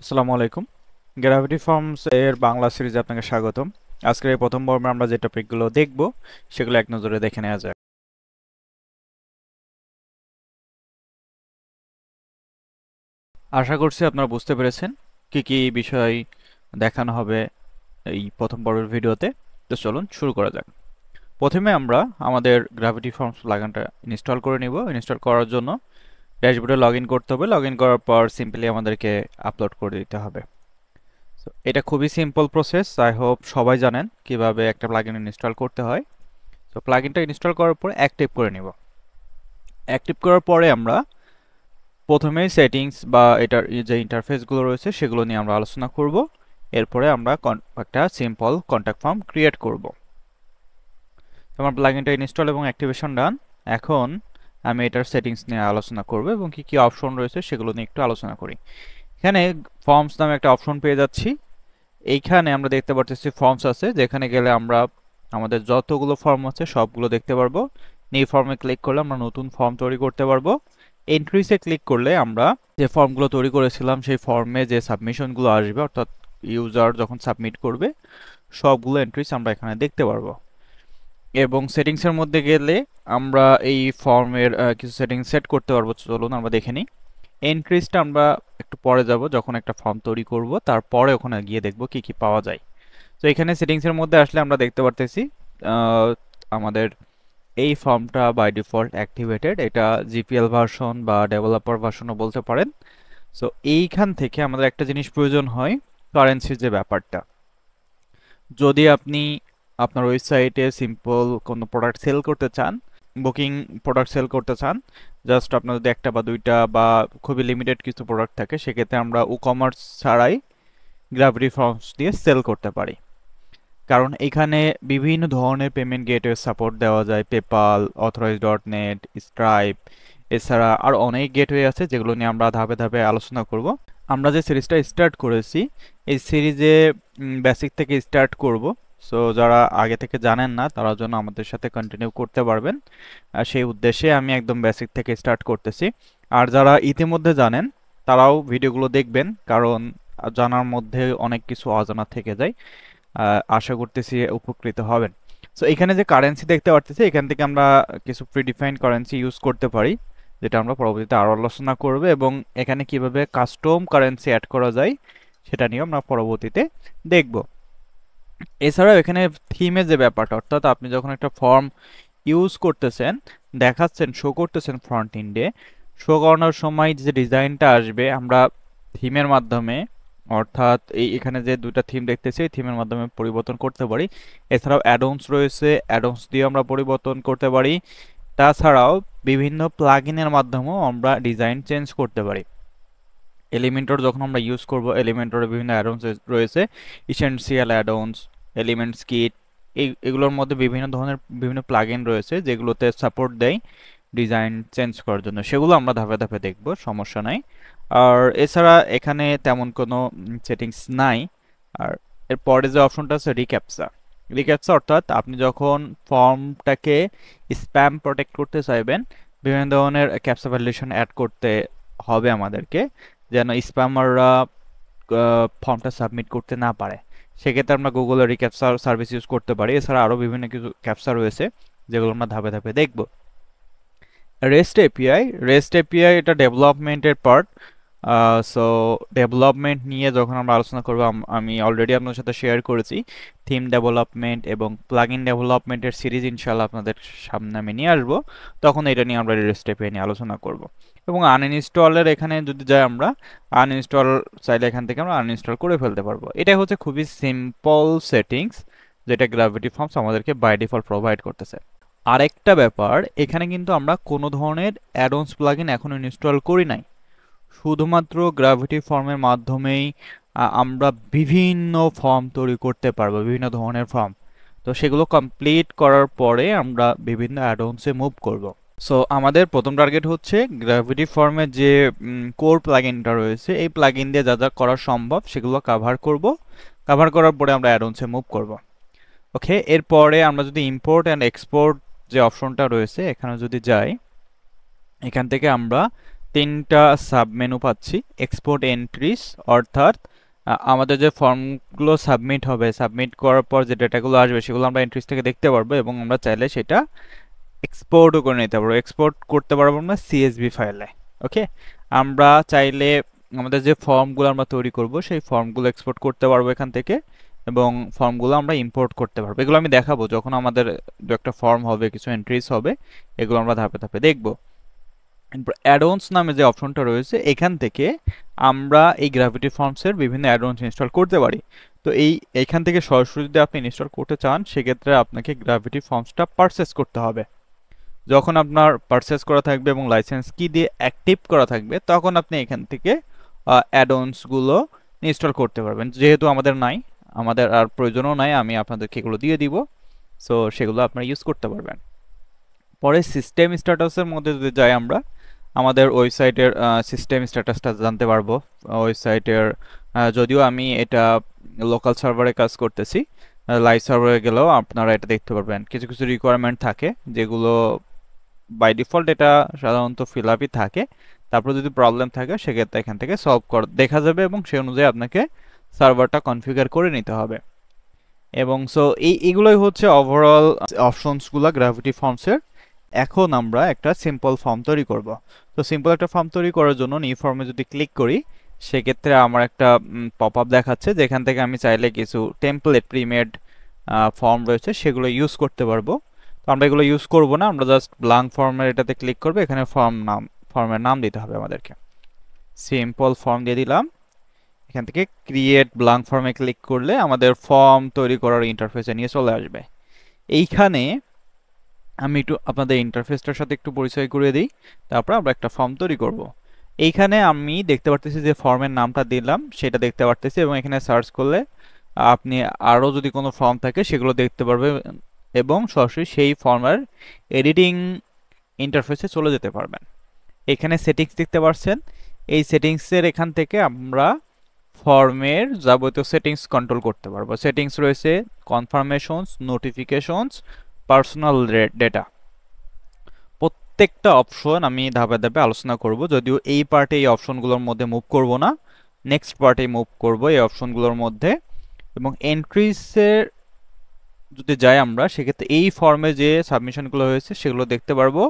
আসসালামু আলাইকুম। Gravity forms এর বাংলা সিরিজে আপনাকে স্বাগতম। আজকের এই প্রথম পর্বে আমরা যে টপিকগুলো দেখব সেগুলো এক নজরে দেখে নেওয়া যাক। আশা করছি আপনারা বুঝতে পেরেছেন কি কি বিষয় দেখানো হবে এই প্রথম পর্বের ভিডিওতে। তো চলুন শুরু করা যাক। প্রথমে আমরা আমাদের গ্র্যাভিটি ফর্মস প্লাগইনটা ইনস্টল করে নিব। ইনস্টল করার জন্য ড্যাশবোর্ডে লগ ইন করতে হবে। লগ ইন করার পর সিম্পলি আমাদেরকে আপলোড করে দিতে হবে। So, এটা খুবই সিম্পল প্রসেস। আই হোপ সবাই জানেন কিভাবে একটা প্লাগইন ইনস্টল করতে হয়। তো প্লাগইনটা ইনস্টল করার পর অ্যাক্টিভ করে নিব। অ্যাক্টিভ করার পরে আমরা প্রথমেই সেটিংস বা এটার যে ইন্টারফেসগুলো রয়েছে সেগুলো নিয়ে আমরা আলোচনা করব। এরপরে আমরা একটা সিম্পল কন্ট্যাক্ট ফর্ম ক্রিয়েট করব। আমার প্লাগইনটা ইনস্টল এবং অ্যাক্টিভেশন ডান। এখন আমি এটার সেটিংস নিয়ে আলোচনা করব এবং কি কি অপশন রয়েছে সেগুলো নিয়ে একটু আলোচনা করি। এখানে ফর্মস নামে একটা অপশন পেয়ে যাচ্ছি। এইখানে আমরা দেখতে পাচ্ছি ফর্মস আছে, যেখানে গেলে আমরা আমাদের যতগুলো ফর্ম আছে সবগুলো দেখতে পারবো। নিউ ফর্মে ক্লিক করলে আমরা নতুন ফর্ম তৈরি করতে পারবো। এন্ট্রিসে ক্লিক করলে আমরা যে ফর্মগুলো তৈরি করেছিলাম সেই ফর্মে যে সাবমিশনগুলো আসবে, অর্থাৎ ইউজার যখন সাবমিট করবে সবগুলো এন্ট্রিস আমরা এখানে দেখতে পারবো। এবং সেটিংসের মধ্যে গেলে আমরা এই ফর্মের কিছু সেটিংস সেট করতে পারবো। চলুন আমরা দেখে নিই। এন্ট্রিসটা আমরা একটু পরে যাব, যখন একটা ফর্ম তৈরি করব তারপরে ওখানে গিয়ে দেখব কি কি পাওয়া যায়। তো এখানে সেটিংসের মধ্যে আসলে আমরা দেখতে পারতেছি আমাদের এই ফর্মটা বাই ডিফল্ট অ্যাক্টিভেটেড। এটা জিপিএল ভার্সন বা ডেভেলপার ভার্সনও বলতে পারেন। সো এইখান থেকে আমাদের একটা জিনিস প্রয়োজন হয়, কারেন্সির যে ব্যাপারটা। যদি আপনি আপনার ওয়েবসাইটে সিম্পল কোনো প্রোডাক্ট সেল করতে চান, বুকিং প্রোডাক্ট সেল করতে চান, জাস্ট আপনার যদি একটা বা দুইটা বা খুবই লিমিটেড কিছু প্রোডাক্ট থাকে, সেক্ষেত্রে আমরা ই কমার্স ছাড়াই গ্র্যাভিটি ফর্মস দিয়ে সেল করতে পারি। কারণ এখানে বিভিন্ন ধরনের পেমেন্ট গেটওয়ে সাপোর্ট দেওয়া যায়, পেপাল, অথরাইজ.নেট, স্ট্রাইপ, এছাড়া আর অনেক গেটওয়ে আছে যেগুলো নিয়ে আমরা ধাপে ধাপে আলোচনা করব। আমরা যে সিরিজটা স্টার্ট করেছি এই সিরিজে বেসিক থেকে স্টার্ট করব। সো যারা আগে থেকে জানেন না তারা জন্য আমাদের সাথে কন্টিনিউ করতে পারবেন, আর সেই উদ্দেশ্যে আমি একদম বেসিক থেকে স্টার্ট করতেছি। আর যারা ইতিমধ্যে জানেন তারাও ভিডিওগুলো দেখবেন, কারণ জানার মধ্যে অনেক কিছু অজানা থেকে যায়। আশা করতেছি উপকৃত হবেন। সো এখানে যে কারেন্সি দেখতে পারতেছি, এখান থেকে আমরা কিছু প্রিডিফাইন্ড কারেন্সি ইউজ করতে পারি, যেটা আমরা পরবর্তীতে আরও আলোচনা করব। এবং এখানে কিভাবে কাস্টম কারেন্সি অ্যাড করা যায় সেটা নিয়ে আমরা পরবর্তীতে দেখব। এছাড়াও এখানে থিমের যে ব্যাপারটা, অর্থাৎ আপনি যখন একটা ফর্ম ইউজ করতেছেন, দেখাচ্ছেন, শো করতেছেন ফ্রন্ট এন্ডে, শো করানোর সময় যে ডিজাইনটা আসবে আমরা থিমের মাধ্যমে, অর্থাৎ এখানে যে দুটো থিম দেখতেছি এই থিমের মাধ্যমে পরিবর্তন করতে পারি। এছাড়াও অ্যাডন্স রয়েছে, অ্যাডন্স দিয়ে আমরা পরিবর্তন করতে পারি। তাছাড়াও বিভিন্ন প্লাগইনের মাধ্যমেও আমরা ডিজাইন চেঞ্জ করতে পারি। এলিমেন্টর যখন আমরা ইউজ করব, এলিমেন্টরে বিভিন্ন অ্যাডন্স রয়েছে, ইসেনশিয়াল অ্যাডন্স, এলিমেন্টস কিট, এগুলোর মধ্যে বিভিন্ন ধরনের বিভিন্ন প্লাগইন রয়েছে যেগুলোতে সাপোর্ট দেয় ডিজাইন চেঞ্জ করার জন্য। সেগুলো আমরা ধাপে ধাপে দেখব, সমস্যা নাই। আর এছাড়া এখানে তেমন কোনো সেটিংস নাই। আর এরপরে যে অপশনটা আছে রিক্যাপচা। রিক্যাপচা অর্থাৎ আপনি যখন ফর্মটাকে স্প্যাম প্রোটেক্ট করতে চাইবেন, বিভিন্ন ধরনের ক্যাপচা ভ্যালিডেশন অ্যাড করতে হবে আমাদেরকে, যেন স্প্যামাররা ফর্মটা সাবমিট করতে না পারে। সেক্ষেত্রে আমরা গুগলের রিক্যাপচা সার্ভিস ইউজ করতে পারি। এছাড়া আরও বিভিন্ন কিছু ক্যাপচা রয়েছে যেগুলো আমরা ধাপে ধাপে দেখব। রেস্ট এপিআই এটা ডেভেলপমেন্টের পার্ট। সো ডেভেলপমেন্ট নিয়ে যখন আমরা আলোচনা করব, আমি অলরেডি আপনার সাথে শেয়ার করেছি থিম ডেভেলপমেন্ট এবং প্লাগইন ডেভেলপমেন্টের সিরিজ ইনশাল্লাহ আপনাদের সামনে আমি নিয়ে আসবো। তখন এটা নিয়ে আমরা রেস্ট এপিআই নিয়ে আলোচনা করব। এবং আনইনস্টলের এখানে যদি যাই, আমরা আনইনস্টল চাইলে এখান থেকে আমরা আনইনস্টল করে ফেলতে পারবো। এটা হচ্ছে খুবই সিম্পল সেটিংস যেটা গ্র্যাভিটি ফর্মস আমাদেরকে বাই ডিফল্ট প্রোভাইড করতেছে। আরেকটা ব্যাপার, এখানে কিন্তু আমরা কোনো ধরনের অ্যাডন্স প্লাগইন এখনো ইনস্টল করি নাই। শুধুমাত্র গ্র্যাভিটি ফর্মের মাধ্যমেই আমরা বিভিন্ন ফর্ম তৈরি করতে পারবো, বিভিন্ন ধরনের ফর্ম। তো সেগুলো কমপ্লিট করার পরে আমরা বিভিন্ন অ্যাডন্সে মুভ করব। সো আমাদের প্রথম টার্গেট হচ্ছে গ্র্যাভিটি ফর্মের যে কোর প্লাগইনটা রয়েছে এই প্লাগইন দিয়ে যা যা করা সম্ভব সেগুলো কাভার করব। কাভার করার পরে আমরা অ্যাডন্সে মুভ করব। ওকে, এরপরে আমরা যদি ইম্পোর্ট অ্যান্ড এক্সপোর্ট যে অপশনটা রয়েছে এখানে যদি যাই, এখান থেকে আমরা তিনটা সাব মেনু পাচ্ছি। এক্সপোর্ট এন্ট্রিজ, অর্থাৎ আমাদের যে ফর্মগুলো সাবমিট হবে, সাবমিট করার পর যে ডেটাগুলো আসবে সেগুলো আমরা এন্ট্রিজ থেকে দেখতে পারবো, এবং আমরা চাইলে সেটা এক্সপোর্টও করে নিতে পারবো। এক্সপোর্ট করতে পারবো আমরা সিএসভি ফাইলে। ওকে, আমরা চাইলে আমাদের যে ফর্মগুলো আমরা তৈরি করব সেই ফর্মগুলো এক্সপোর্ট করতে পারবো এখান থেকে, এবং ফর্মগুলো আমরা ইম্পোর্ট করতে পারবো। এগুলো আমি দেখাবো যখন আমাদের দু একটা ফর্ম হবে, কিছু এন্ট্রিজ হবে, এগুলো আমরা ধাপে ধাপে দেখবো। অ্যাডঅনস নামে যে অপশনটা রয়েছে, এখান থেকে আমরা এই গ্র্যাভিটি ফর্মসের বিভিন্ন অ্যাডঅনস ইনস্টল করতে পারি। তো এইখান থেকে সরাসরি যদি আপনি ইনস্টল করতে চান, সেক্ষেত্রে আপনাকে গ্র্যাভিটি ফর্মসটা পারচেস করতে হবে। যখন আপনার পারচেস করা থাকবে এবং লাইসেন্স কি দিয়ে অ্যাক্টিভ করা থাকবে, তখন আপনি এখান থেকে অ্যাডঅনসগুলো ইনস্টল করতে পারবেন। যেহেতু আমাদের নাই, আমাদের আর প্রয়োজনও নাই, আমি আপনাদেরকে এগুলো দিয়ে দিব। সো সেগুলো আপনারা ইউজ করতে পারবেন। পরে সিস্টেম স্ট্যাটাসের মধ্যে যদি যাই, আমরা আমাদের ওয়েবসাইটের সিস্টেম স্ট্যাটাসটা জানতে পারবো। ওয়েবসাইটের যদিও আমি এটা লোকাল সার্ভারে কাজ করতেছি, লাইভ সার্ভারে গেলেও আপনারা এটা দেখতে পারবেন। কিছু কিছু রিকোয়ারমেন্ট থাকে যেগুলো বাই ডিফল্ট এটা সাধারণত ফিল আপই থাকে। তারপর যদি প্রবলেম থাকে সেক্ষেত্রে এখান থেকে সলভ দেখা যাবে, এবং সেই অনুযায়ী আপনাকে সার্ভারটা কনফিগার করে নিতে হবে। এবং সো এগুলোই হচ্ছে ওভারঅল অপশনসগুলো গ্র্যাভিটি ফর্মসের। এখন আমরা একটা সিম্পল ফর্ম তৈরি করব। তো সিম্পল একটা ফর্ম তৈরি করার জন্য নিউ ফর্মে যদি ক্লিক করি, সেক্ষেত্রে আমার একটা পপ আপ দেখাচ্ছে, যেখান থেকে আমি চাইলে কিছু টেমপ্লেট প্রিমেড ফর্ম রয়েছে সেগুলো ইউজ করতে পারবো। তো আমরা এগুলো ইউজ করব না, আমরা জাস্ট ব্ল্যাঙ্ক ফর্মের এটাতে ক্লিক করবো। এখানে ফর্মের নাম দিতে হবে আমাদেরকে। সিম্পল ফর্ম দিয়ে দিলাম। এখান থেকে ক্রিয়েট ব্ল্যাঙ্ক ফর্মে ক্লিক করলে আমাদের ফর্ম তৈরি করার ইন্টারফেসে নিয়ে চলে আসবে। এইখানে আমি একটু আপনাদের ইন্টারফেসটার সাথে একটু পরিচয় করিয়ে দিই, তারপর আমরা একটা ফর্ম তৈরি করব। এইখানে আমি দেখতে পারতেছি যে ফর্মের নামটা দিলাম সেটা দেখতে পারতেছি, এবং এখানে সার্চ করলে আপনি আরও যদি কোনো ফর্ম থাকে সেগুলো দেখতে পারবেন, এবং সরাসরি সেই ফর্মের এডিটিং ইন্টারফেসে চলে যেতে পারবেন। এখানে সেটিংস দেখতে পাচ্ছেন, এই সেটিংসের এখান থেকে আমরা ফর্মের যাবতীয় সেটিংস কন্ট্রোল করতে পারবো। সেটিংস রয়েছে কনফার্মেশনস, নোটিফিকেশনস, পার্সোনাল ডেটা। প্রত্যেকটা অপশন আমি ধাপে ধাপে আলোচনা করব, যদিও এই পার্টে এই অপশনগুলোর মধ্যে মুভ করব না, নেক্সট পার্টে মুভ করব এই অপশনগুলোর মধ্যে। এবং এন্ট্রিসের যদি যাই আমরা, সেক্ষেত্রে এই ফর্মে যে সাবমিশনগুলো হয়েছে সেগুলো দেখতে পারবো।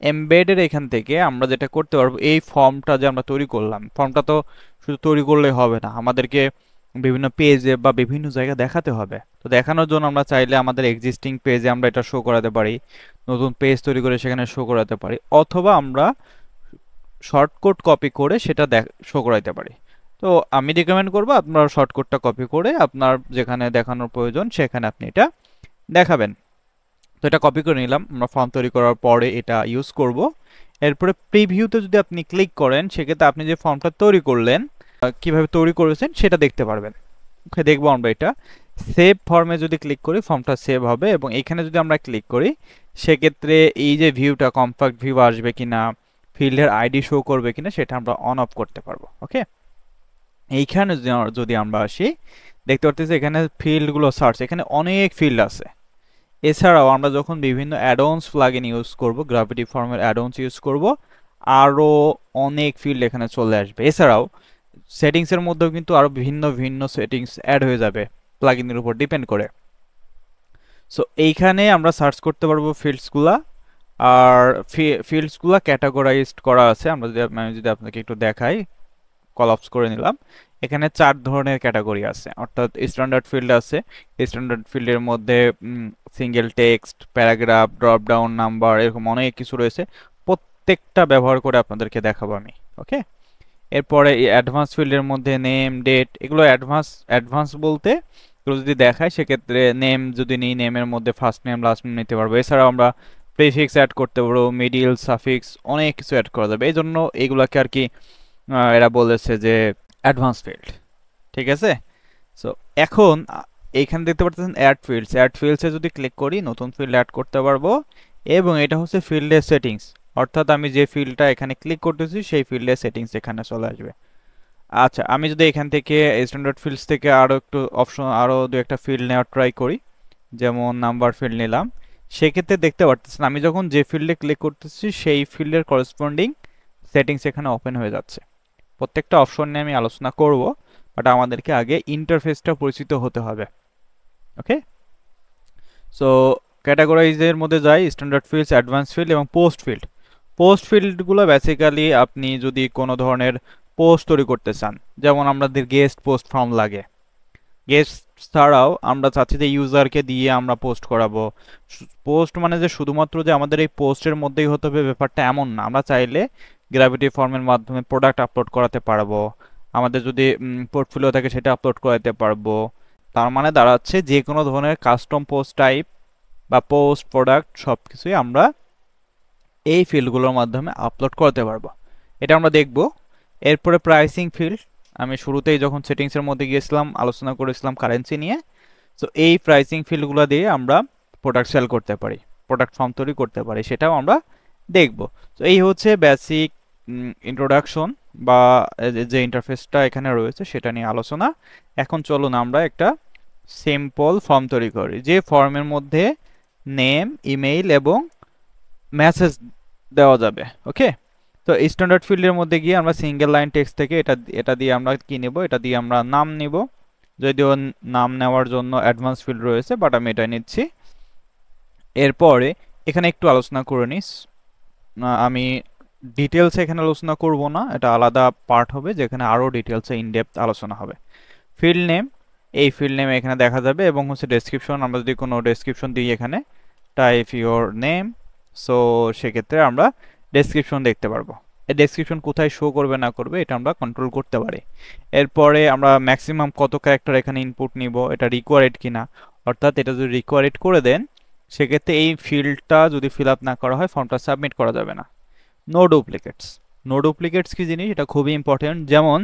এমবেডের এখান থেকে আমরা যেটা করতে পারবো, এই ফর্মটা যে আমরা তৈরি করলাম, ফর্মটা তো শুধু তৈরি করলে হবে না, আমাদেরকে বিভিন্ন পেজে বা বিভিন্ন জায়গায় দেখাতে হবে। তো দেখানোর জন্য আমরা চাইলে আমাদের এক্সিস্টিং পেজে আমরা এটা শো করাতে পারি, নতুন পেজ তৈরি করে সেখানে শো করাতে পারি, অথবা আমরা শর্টকাট কপি করে সেটা শো করাতে পারি। তো আমি রিকমেন্ড করবো আপনার শর্টকাটটা কপি করে আপনার যেখানে দেখানোর প্রয়োজন সেখানে আপনি এটা দেখাবেন। তো এটা কপি করে নিলাম, আমরা ফর্ম তৈরি করার পরে এটা ইউজ করব। এরপরে প্রিভিউতে যদি আপনি ক্লিক করেন, সেক্ষেত্রে আপনি যে ফর্মটা তৈরি করলেন কিভাবে তৈরি করেছেন সেটা দেখতে পারবেন। ওকে, দেখবো আমরা এটা। সেভ ফর্মে যদি ক্লিক করি ফর্মটা সেভ হবে, এবং এখানে যদি আমরা ক্লিক করি সেক্ষেত্রে এই যে ভিউটা কম্প্যাক্ট ভিউ আসবে কিনা, ফিল্ডের আইডি শো করবে কিনা সেটা আমরা অন অফ করতে পারবো। ওকে, এইখানে যদি আমরা আসি, দেখতে পারতেছি এখানে ফিল্ডগুলো সার্চ, এখানে অনেক ফিল্ড আছে। এছাড়াও আমরা যখন বিভিন্ন অ্যাডঅনস প্লাগইন ইউজ করব, গ্র্যাভিটি ফর্মের অ্যাডঅনস ইউজ করব, আরও অনেক ফিল্ড এখানে চলে আসবে। এছাড়াও সেটিংসের মধ্যেও কিন্তু আরও ভিন্ন ভিন্ন সেটিংস অ্যাড হয়ে যাবে প্লাগইনের উপর ডিপেন্ড করে। সো এইখানে আমরা সার্চ করতে পারবো ফিল্ডসগুলা, আর ফিল্ডসগুলা ক্যাটাগরাইজড করা আছে। আমি যদি আপনাকে একটু দেখাই, কলাপস করে নিলাম। এখানে 4 ধরনের ক্যাটাগরি আছে, অর্থাৎ স্ট্যান্ডার্ড ফিল্ড আছে। স্ট্যান্ডার্ড ফিল্ডের মধ্যে single text, paragraph, drop down number, এরকম অনেক কিছু রয়েছে। প্রত্যেকটা ব্যবহার করে আপনাদেরকে দেখাবো আমি। ওকে, এরপরে এই অ্যাডভান্স ফিল্ডের মধ্যে নেম, ডেট, এগুলো অ্যাডভান্স বলতে এগুলো যদি দেখায় সেক্ষেত্রে নেম যদি নিই, নেমের মধ্যে ফার্স্ট নেম লাস্ট নেম নিতে পারবো। এছাড়াও আমরা প্রিফিক্স অ্যাড করতে পারবো, মিডিল, সাফিক্স, অনেক কিছু অ্যাড করা যাবে। এই জন্য এগুলাকে আর কি এরা বলেছে যে অ্যাডভান্স ফিল্ড। ঠিক আছে, সো এখন এইখানে দেখতে পাচ্ছেন অ্যাড ফিল্ডসে যদি ক্লিক করি নতুন ফিল্ড অ্যাড করতে পারবো, এবং এটা হচ্ছে ফিল্ডের সেটিংস, অর্থাৎ আমি যে ফিল্ডটা এখানে ক্লিক করতেছি সেই ফিল্ডের সেটিংস এখানে চলে আসবে। আচ্ছা, আমি যদি এখান থেকে স্ট্যান্ডার্ড ফিল্ডস থেকে আরও একটু অপশন, আরও দু একটা ফিল্ড নেওয়ার ট্রাই করি, যেমন নাম্বার ফিল্ড নিলাম, সেক্ষেত্রে দেখতে পাচ্ছেন আমি যখন যে ফিল্ডে ক্লিক করতেছি সেই ফিল্ডের করেসপন্ডিং সেটিংস এখানে ওপেন হয়ে যাচ্ছে। প্রত্যেকটা অপশন নিয়ে আমি আলোচনা করব, বাট আমাদেরকে আগে ইন্টারফেসটা পরিচিত হতে হবে। ওকে, সো ক্যাটাগরাইজের মধ্যে যাই, স্ট্যান্ডার্ড ফিল্ডস, অ্যাডভান্স ফিল্ড এবং পোস্ট ফিল্ড। পোস্ট ফিল্ডগুলো বেসিক্যালি আপনি যদি কোনো ধরনের পোস্ট তৈরি করতে চান, যেমন আমাদের গেস্ট পোস্ট ফর্ম লাগে, গেস্ট ছাড়াও আমরা চাচ্ছি যে ইউজারকে দিয়ে আমরা পোস্ট করাবো। পোস্ট মানে যে শুধুমাত্র যে আমাদের এই পোস্টের মধ্যেই হতে হবে ব্যাপারটা এমন না, আমরা চাইলে গ্র্যাভিটি ফর্মের মাধ্যমে প্রোডাক্ট আপলোড করাতে পারবো, আমাদের যদি পোর্টফোলিও থাকে সেটা আপলোড করাতে পারবো। তার মানে দাঁড়াচ্ছে যে কোনো ধরনের কাস্টম পোস্ট টাইপ বা পোস্ট প্রোডাক্ট সব কিছুই আমরা এই ফিল্ডগুলোর মাধ্যমে আপলোড করতে পারবো, এটা আমরা দেখব। এরপরে প্রাইসিং ফিল্ড, আমি শুরুতেই যখন সেটিংসের মধ্যে গিয়েছিলাম আলোচনা করেছিলাম কারেন্সি নিয়ে। সো এই প্রাইসিং ফিল্ডগুলো দিয়ে আমরা প্রোডাক্ট সেল করতে পারি, প্রোডাক্ট ফর্ম তৈরি করতে পারি, সেটাও আমরা দেখব। তো এই হচ্ছে বেসিক ইন্ট্রোডাকশন বা যে ইন্টারফেসটা এখানে রয়েছে সেটা নিয়ে আলোচনা। এখন চলুন আমরা একটা সিম্পল ফর্ম তৈরি করি, যে ফর্মের মধ্যে নেম, ইমেইল এবং মেসেজ দেওয়া যাবে। ওকে, তো স্ট্যান্ডার্ড ফিল্ডের মধ্যে গিয়ে আমরা সিঙ্গেল লাইন টেক্সট থেকে এটা দিয়ে আমরা কি নেব, এটা দিয়ে আমরা নাম নিব, যদিও নাম নেওয়ার জন্য অ্যাডভান্স ফিল্ড রয়েছে, বাট আমি এটা নিচ্ছি। এরপরে এখানে একটু আলোচনা করে নিস, আমি ডিটেলস এখানে আলোচনা করব না, এটা আলাদা পার্ট হবে যেখানে আরও ডিটেলসে ইনডেপথ আলোচনা হবে। ফিল্ড নেম, এই ফিল্ড নেম এখানে দেখা যাবে, এবং হচ্ছে ডেসক্রিপশন, আমরা যদি কোনো ডেসক্রিপশন দিই এখানে টাইপ ইওর নেম, সো সেক্ষেত্রে আমরা ডেসক্রিপশন দেখতে পারবো। এই ডেসক্রিপশন কোথায় শো করবে না করবে এটা আমরা কন্ট্রোল করতে পারি। এরপরে আমরা ম্যাক্সিমাম কত ক্যারেক্টার এখানে ইনপুট নিব, এটা রিকোয়ারেড কিনা, অর্থাৎ এটা যদি রিকোয়ারেড করে দেন সেক্ষেত্রে এই ফিল্ডটা যদি ফিল আপ না করা হয় ফর্মটা সাবমিট করা যাবে না। নো ডুপ্লিকেটস, নো ডুপ্লিকেটস কি জিনিস, এটা খুবই ইম্পর্টেন্ট। যেমন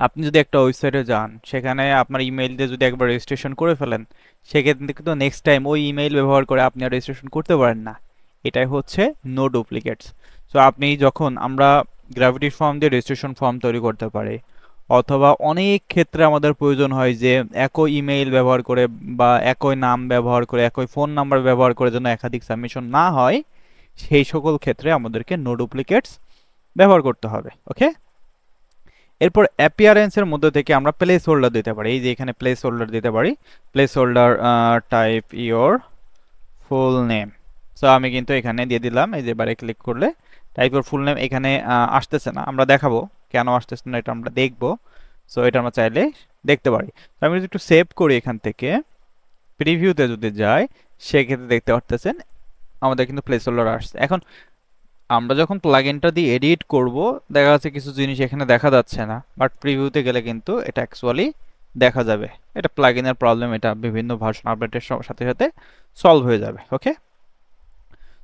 আপনি যদি একটা ওয়েবসাইটে যান, সেখানে আপনার ইমেইল দিয়ে যদি একবার রেজিস্ট্রেশন করে ফেলেন, সেক্ষেত্রে কিন্তু নেক্সট টাইম ওই ইমেইল ব্যবহার করে আপনি আর রেজিস্ট্রেশন করতে পারেন না, এটাই হচ্ছে নো ডুপ্লিকেটস। সো আপনি যখন আমরা গ্র্যাভিটি ফর্ম দিয়ে রেজিস্ট্রেশন ফর্ম তৈরি করতে পারি, অথবা অনেক ক্ষেত্রে আমাদের প্রয়োজন হয় যে একই ইমেইল ব্যবহার করে বা একই নাম ব্যবহার করে একই ফোন নাম্বার ব্যবহার করে যেন একাধিক সাবমিশন না হয়, সেই সকল ক্ষেত্রে আমাদেরকে নো ডুপ্লিকেটস ব্যবহার করতে হবে। ওকে, এরপর অ্যাপিয়ারেন্সের মধ্যে থেকে আমরা প্লেস হোল্ডার দিতে পারি, এই যে এখানে প্লেস হোল্ডার দিতে পারি, place holder type your full name. So আমি কিন্তু এখানে দিয়ে দিলাম, এই যে বারে ক্লিক করলে টাইপ ইওর ফুল নেম এখানে আসতেছে না, আমরা দেখাবো কেন আসতেছে না, এটা আমরা দেখবো। সো এটা আমরা চাইলে দেখতে পারি। তো আমি যদি একটু সেভ করি এখান থেকে প্রিভিউতে যদি যাই, সেক্ষেত্রে দেখতে পারতেছেন আমাদের কিন্তু প্লেস হোল্ডার আসছে। এখন আমরা যখন প্লাগইনটা দিয়ে এডিট করব দেখা যাচ্ছে কিছু জিনিস এখানে দেখা যাচ্ছে না, বাট প্রিভিউতে গেলে কিন্তু এটা অ্যাকচুয়ালি দেখা যাবে। এটা প্লাগইনের প্রবলেম, এটা বিভিন্ন ভার্সন আপডেটের সাথে সাথে সলভ হয়ে যাবে। ওকে,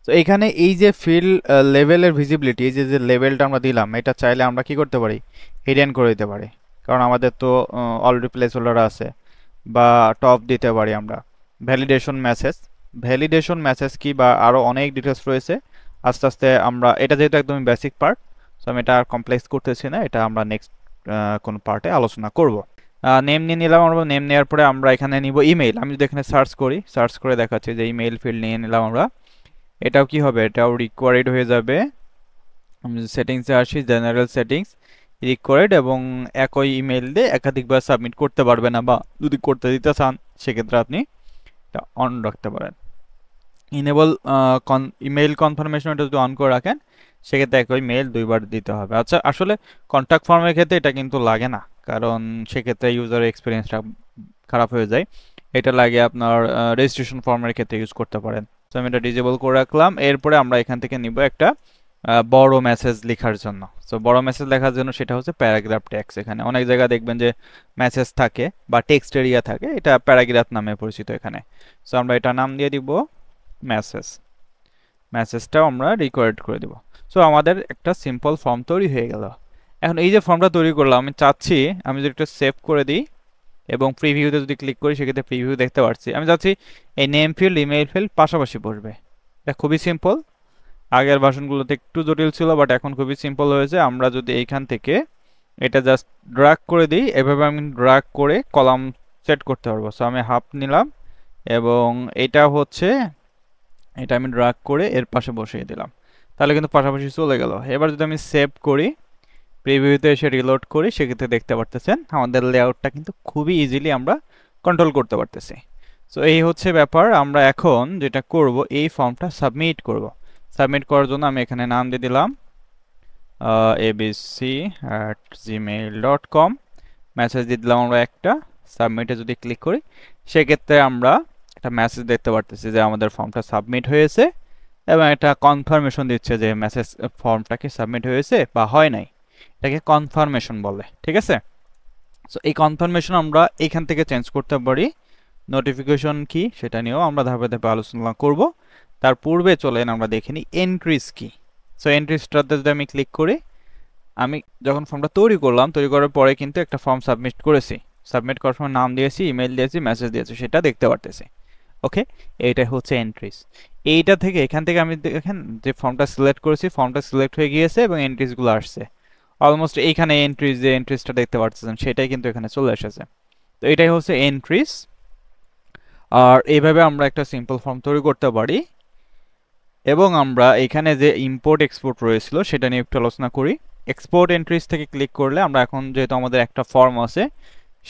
তো এখানে এই যে ফিল্ড লেভেলের ভিজিবিলিটি, এই যে লেভেলটা আমরা দিলাম, এটা চাইলে আমরা কি করতে পারি, হিডেন করে দিতে পারি, কারণ আমাদের তো অলরেডি প্লেস হোল্ডার আছে। বা টপ দিতে পারি আমরা। ভ্যালিডেশন মেসেজ, ভ্যালিডেশন মেসেজ কি বা আরও অনেক ডিটেলস রয়েছে, আস্তে আস্তে আমরা, এটা যেহেতু একদমই বেসিক পার্ট, সো আমি এটা আর কমপ্লেক্স করতেছি না, এটা আমরা নেক্সট কোন পার্টে আলোচনা করব। নেম নিয়ে নিলাম আমরা, নেম নেওয়ার পরে আমরা এখানে নিব ইমেইল। আমি যদি এখানে সার্চ করি, সার্চ করে দেখাচ্ছি যে ইমেইল ফিল্ড নিয়ে নিলাম আমরা, এটাও কি হবে, এটাও রিকোয়ারিড হয়ে যাবে। আমি যদি সেটিংসে আসি, জেনারেল সেটিংস, রিকোয়ার্ড, এবং একই ইমেইল দিয়ে একাধিকবার সাবমিট করতে পারবে না, বা যদি করতে দিতে চান সেক্ষেত্রে আপনি এটা অন রাখতে পারেন। ইনেবল ইমেইল কনফার্মেশন, এটা যদি অন করে রাখেন সেক্ষেত্রে একই মেইল দুইবার দিতে হবে। আচ্ছা, আসলে কন্ট্যাক্ট ফর্মের ক্ষেত্রে এটা কিন্তু লাগে না, কারণ সেক্ষেত্রে ইউজার এক্সপিরিয়েন্সটা খারাপ হয়ে যায়। এটা লাগে আপনার রেজিস্ট্রেশন ফর্মের ক্ষেত্রে ইউজ করতে পারেন। তো আমি এটা ডিজেবল করে রাখলাম। এরপরে আমরা এখান থেকে নিব একটা বড় মেসেজ লেখার জন্য। সো বড় মেসেজ লেখার জন্য সেটা হচ্ছে প্যারাগ্রাফ টেক্সট। এখানে অনেক জায়গায় দেখবেন যে মেসেজ থাকে বা টেক্সট এরিয়া থাকে, এটা প্যারাগ্রাফ নামে পরিচিত এখানে। সো আমরা এটা নাম দিয়ে দিব মেসেজ, মেসেজটাও আমরা রিকোয়ার্ড করে দেব। সো আমাদের একটা সিম্পল ফর্ম তৈরি হয়ে গেল। এখন এই যে ফর্মটা তৈরি করলাম, আমি চাচ্ছি আমি যদি একটা সেভ করে দিই এবং প্রিভিউতে যদি ক্লিক করি সেক্ষেত্রে প্রিভিউ দেখতে পাচ্ছি। আমি চাচ্ছি এই নেম ফিল্ড, ইমেইল ফিল্ড পাশাপাশি বসবে। এটা খুবই সিম্পল, আগের ভার্সনগুলোতে একটু জটিল ছিল, বাট এখন খুবই সিম্পল হয়েছে। আমরা যদি এইখান থেকে এটা জাস্ট ড্র্যাগ করে দিই, এভাবে আমি ড্র্যাগ করে কলাম সেট করতে পারবো। সো আমি হাফ নিলাম এবং এটা হচ্ছে, এটা আমি ড্র্যাগ করে এর পাশে বসিয়ে দিলাম, তাহলে কিন্তু পাশাপাশি চলে গেল। এবার যদি আমি সেভ করি, প্রিভিউতে এসে রিলোড করি, সেক্ষেত্রে দেখতে পারতেছেন আমাদের লেআউটটা কিন্তু খুবই ইজিলি আমরা কন্ট্রোল করতে পারতেছি। সো এই হচ্ছে ব্যাপার। আমরা এখন যেটা করব, এই ফর্মটা সাবমিট করব। সাবমিট করার জন্য আমি এখানে নাম দিয়ে দিলাম abc@gmail.com, মেসেজ দিয়ে দিলাম আমরা একটা। সাবমিটে যদি ক্লিক করি, সেক্ষেত্রে আমরা একটা মেসেজ দেখতে পারতেছি যে আমাদের ফর্মটা সাবমিট হয়েছে, এবং একটা কনফার্মেশন দিচ্ছে যে মেসেজ ফর্মটা কি সাবমিট হয়েছে বা হয় নাই, এটাকে কনফার্মেশন বলে। ঠিক আছে, সো এই কনফার্মেশন আমরা এখান থেকে চেঞ্জ করতে পারি। নোটিফিকেশন কি সেটা নিয়েও আমরা ধাপে ধাপে আলোচনা করব। তার পূর্বে চলেন আমরা দেখে নিই এন্ট্রিজ কি। সো এন্ট্রিজটাতে যদি আমি ক্লিক করি, আমি যখন ফর্মটা তৈরি করলাম, তৈরি করার পরে কিন্তু একটা ফর্ম সাবমিট করেছি। সাবমিট করার সময় নাম দিয়েছি, ইমেল দিয়েছি, মেসেজ দিয়েছি, সেটা দেখতে পারতেছি। ওকে, এইটাই হচ্ছে এন্ট্রিজ। এইটা থেকে এখান থেকে আমি দেখেন যে ফর্মটা সিলেক্ট করেছি, ফর্মটা সিলেক্ট হয়ে গিয়েছে এবং এন্ট্রিজগুলো আসছে। অলমোস্ট এইখানে এন্ট্রিজ, যে এন্ট্রিজটা দেখতে পাচ্ছেন সেটাই কিন্তু এখানে চলে এসেছে। তো এটাই হচ্ছে এন্ট্রিজ। আর এইভাবে আমরা একটা সিম্পল ফর্ম তৈরি করতে পারি। এবং আমরা এখানে যে ইম্পোর্ট এক্সপোর্ট রয়েছিল সেটা নিয়ে একটু আলোচনা করি। এক্সপোর্ট এন্ট্রিজ থেকে ক্লিক করলে আমরা এখন যেহেতু আমাদের একটা ফর্ম আছে,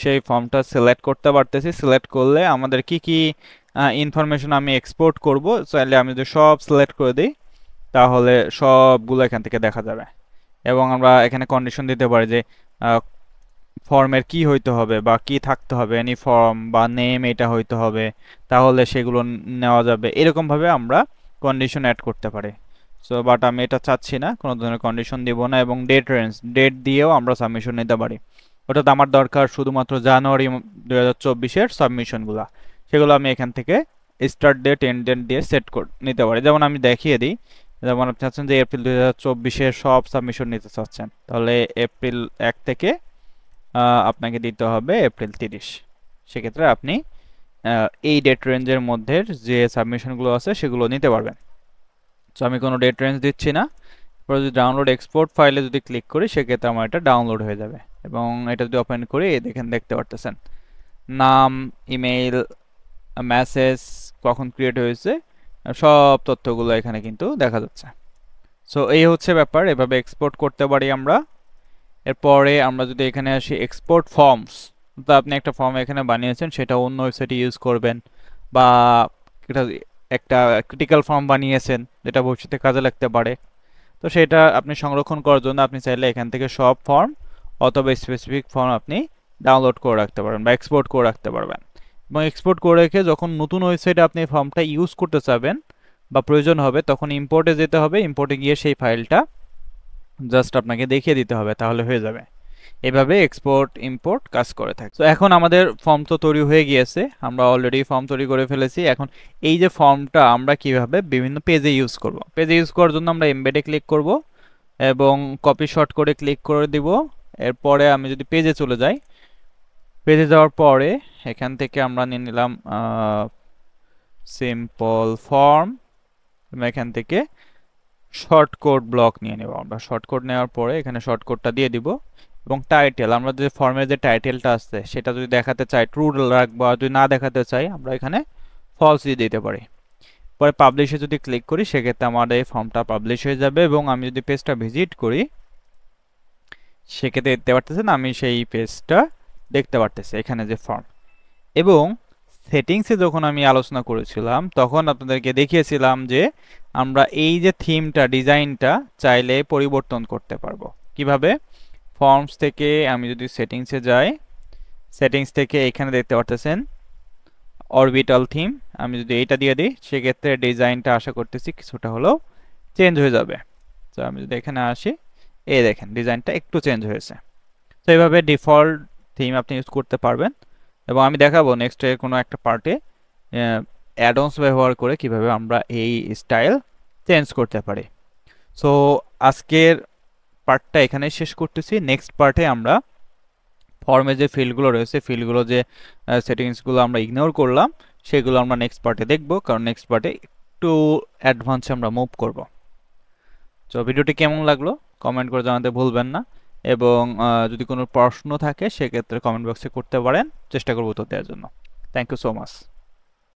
সেই ফর্মটা সিলেক্ট করতে পারতেছি। সিলেক্ট করলে আমাদের কি কি ইনফরমেশন আমি এক্সপোর্ট করব, চাইলে আমি যদি সব সিলেক্ট করে দিই তাহলে সবগুলো এখান থেকে দেখা যাবে। এবং আমরা এখানে কন্ডিশন দিতে পারি যে ফর্মের কি হইতে হবে বা কি থাকতে হবে, এনি ফর্ম বা নেম এটা হইতে হবে, তাহলে সেগুলো নেওয়া যাবে। এরকমভাবে আমরা কন্ডিশন অ্যাড করতে পারি। সো বাট আমি এটা চাচ্ছি না, কোনো ধরনের কন্ডিশন দিব না। এবং ডেট রেঞ্জ, ডেট দিয়েও আমরা সাবমিশন নিতে পারি। অর্থাৎ আমার দরকার শুধুমাত্র জানুয়ারি 2024-এর সাবমিশনগুলো, সেগুলো আমি এখান থেকে স্টার্ট ডেট এন্ড ডেট দিয়ে সেট নিতে পারি। যেমন আমি দেখিয়ে দিই, যেমন আপনি চাচ্ছেন যে এপ্রিল 2024-এর সব সাবমিশন নিতে চাচ্ছেন, তাহলে এপ্রিল 1 থেকে আপনাকে দিতে হবে এপ্রিল 30। সেক্ষেত্রে আপনি এই ডেট রেঞ্জের মধ্যে যে সাবমিশনগুলো আছে সেগুলো নিতে পারবেন। সো আমি কোনো ডেট রেঞ্জ দিচ্ছি না। এরপর যদি ডাউনলোড এক্সপোর্ট ফাইলে যদি ক্লিক করি, সেক্ষেত্রে আমার এটা ডাউনলোড হয়ে যাবে। এবং এটা যদি ওপেন করি, দেখেন দেখতে পারতেছেন নাম, ইমেইল, মেসেজ, কখন ক্রিয়েট হয়েছে, সব তথ্যগুলো এখানে কিন্তু দেখা যাচ্ছে। সো এই হচ্ছে ব্যাপার, এভাবে এক্সপোর্ট করতে পারি আমরা। এরপরে আমরা যদি এখানে আসি এক্সপোর্ট ফর্মস, তো আপনি একটা ফর্ম এখানে বানিয়েছেন, সেটা অন্য ওয়েবসাইটে ইউজ করবেন, বা এটা একটা ক্রিটিক্যাল ফর্ম বানিয়েছেন যেটা ভবিষ্যতে কাজে লাগতে পারে, তো সেটা আপনি সংরক্ষণ করার জন্য আপনি চাইলে এখান থেকে সব ফর্ম অথবা স্পেসিফিক ফর্ম আপনি ডাউনলোড করে রাখতে পারবেন বা এক্সপোর্ট করে রাখতে পারবেন। এবং এক্সপোর্ট করে রেখে যখন নতুন ওয়েবসাইটে আপনি ফর্মটা ইউজ করতে চাবেন বা প্রয়োজন হবে, তখন ইম্পোর্টে যেতে হবে। ইম্পোর্টে গিয়ে সেই ফাইলটা জাস্ট আপনাকে দেখিয়ে দিতে হবে, তাহলে হয়ে যাবে। এভাবে এক্সপোর্ট ইম্পোর্ট কাজ করে থাকে। তো এখন আমাদের ফর্ম তো তৈরি হয়ে গিয়েছে, আমরা অলরেডি ফর্ম তৈরি করে ফেলেছি। এখন এই যে ফর্মটা আমরা কিভাবে বিভিন্ন পেজে ইউজ করব, পেজে ইউজ করার জন্য আমরা এমবেডে ক্লিক করব এবং কপি শর্ট করে ক্লিক করে দিব। এরপরে আমি যদি পেজে চলে যাই, পেজে যাওয়ার পরে এখান থেকে আমরা নিয়ে নিলাম সিম্পল ফর্ম, এখান থেকে শর্টকট ব্লক নিয়ে নেব। আমরা শর্টকট নেওয়ার পরে এখানে শর্টকটটা দিয়ে দিব। এবং টাইটেল, আমরা যে ফর্মের যে টাইটেলটা আছে সেটা যদি দেখাতে চাই ট্রু রাখবো, আর যদি না দেখাতে চাই আমরা এখানে ফলস দিয়ে দিতে পারি। পরে পাবলিশে যদি ক্লিক করি, সেক্ষেত্রে আমাদের এই ফর্মটা পাবলিশ হয়ে যাবে। এবং আমি যদি পেজটা ভিজিট করি, সেক্ষেত্রে দেখতে পারতেছেন আমি সেই পেজটা দেখতে পারতেছি, এখানে যে ফর্ম। এবং সেটিংসে যখন আমি আলোচনা করেছিলাম, তখন আপনাদেরকে দেখিয়েছিলাম যে আমরা এই যে থিমটা, ডিজাইনটা চাইলে পরিবর্তন করতে পারবো কিভাবে। ফর্মস থেকে আমি যদি সেটিংসে যাই, সেটিংস থেকে এখানে দেখতে পারতেছেন অরবিটাল থিম, আমি যদি এইটা দিয়ে দিই, সেক্ষেত্রে ডিজাইনটা আশা করতেছি কিছুটা হলেও চেঞ্জ হয়ে যাবে। তো আমি যদি এখানে আসি, এই দেখেন ডিজাইনটা একটু চেঞ্জ হয়েছে। তো এইভাবে ডিফল্ট থিম আপনি ইউজ করতে পারবেন। এবং আমি দেখাবো নেক্সট এর কোনো একটা পার্টে অ্যাডঅনস ব্যবহার করে কিভাবে আমরা এই স্টাইল চেঞ্জ করতে পারি। সো আজকের পার্টটা এখানে শেষ করতেছি। নেক্সট পার্টে আমরা ফর্মে যে ফিল্ডগুলো রয়েছে, ফিল্ডগুলো যে সেটিংসগুলো আমরা ইগনোর করলাম, সেগুলো আমরা নেক্সট পার্টে দেখব, কারণ নেক্সট পার্টে একটু অ্যাডভান্সে আমরা মুভ করব। তো ভিডিওটি কেমন লাগলো কমেন্ট করে জানাতে ভুলবেন না। এবং যদি কোনো প্রশ্ন থাকে সেক্ষেত্রে কমেন্ট বক্সে করতে পারেন, চেষ্টা করব উত্তর দেওয়ার জন্য। Thank you so much.